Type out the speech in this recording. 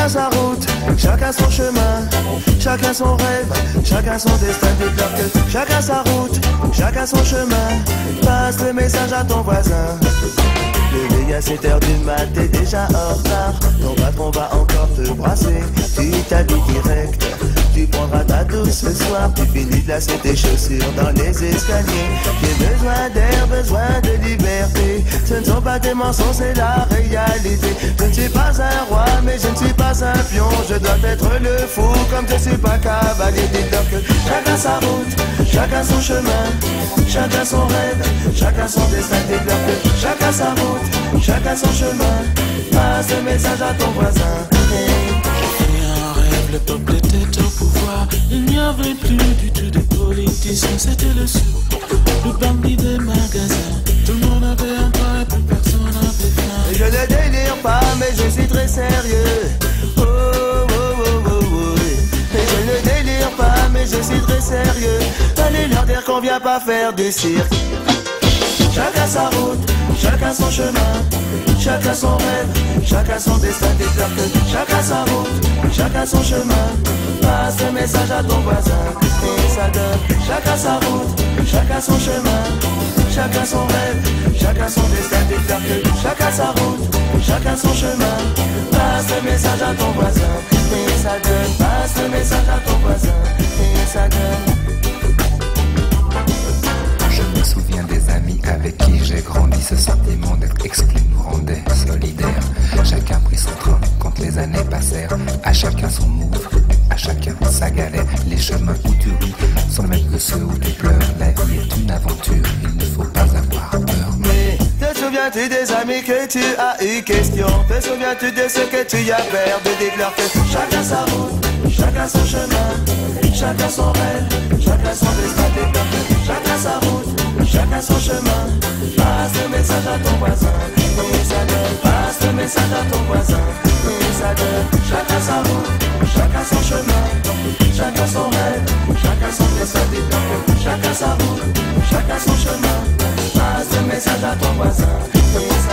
chacun sa route, chacun son chemin, chacun son rêve, chacun son destin. Déclare que chacun sa route, chacun son chemin. Passe le message à ton voisin. Levé à 7h du mat, t'es déjà en retard. Ton patron va encore te brasser. Tu t'habilles direct, tu prendras ta douce ce soir. Tu finis de lasser tes chaussures dans les escaliers. J'ai besoin d'air, besoin de liberté. Ce ne sont pas des mensonges, c'est la réalité. Je ne suis pas un roi, mais je ne suis pas un pion. Je dois être le fou, comme je suis pas cavalier. Dis-leur que chacun sa route, chacun son chemin, chacun son rêve, chacun son destin. Dis-leur que chacun sa route, chacun son chemin. Passe le message à ton voisin. Un rêve, le peuple était au pouvoir. Il n'y avait plus du tout de politiciens. C'était le sou, le bandit des magasins. Tout le monde avait un pain et plus personne n'avait faim. Je ne délire pas, mais je suis très sérieux. Oh, oh, oh, oh, oh. Et je ne délire pas, mais je suis très sérieux. Allez leur dire qu'on vient pas faire du cirque. Chacun sa route, chacun son chemin, chacun son rêve, chacun son destin. Déclare que chacun sa route, chacun son chemin. Passe le message à ton voisin et ça donne. Chacun sa route, chacun son chemin, chacun son rêve, chacun son destin. Déclare que chacun sa route, chacun son chemin. Passe le message à ton voisin et ça donne. Passe le message à ton voisin et ça donne. Je me souviens des amis avec qui j'ai grandi. Ce sentiment d'être exclu nous rendait solidaires. Chacun prit son train quand les années passèrent. À chacun son move, à chacun sa galère. Les chemins où tu ris sont les mêmes que ceux où tu pleures. La vie est une aventure, il ne faut pas avoir peur. Mais te souviens-tu des amis que tu as eu question? Te souviens-tu de ce que tu as perdu? Déclare que chacun sa route, chacun son chemin, chacun son rêve, chacun son destin. Déclare que chacun sa route, chacun son chemin. Passe le message à ton voisin et ça donne. Passe le message à ton voisin et ça donne. Chacun sa route, chacun son chemin, chacun son rêve, chacun son destin. Déclare que chacun sa route, chacun son chemin. Passe le message à ton voisin et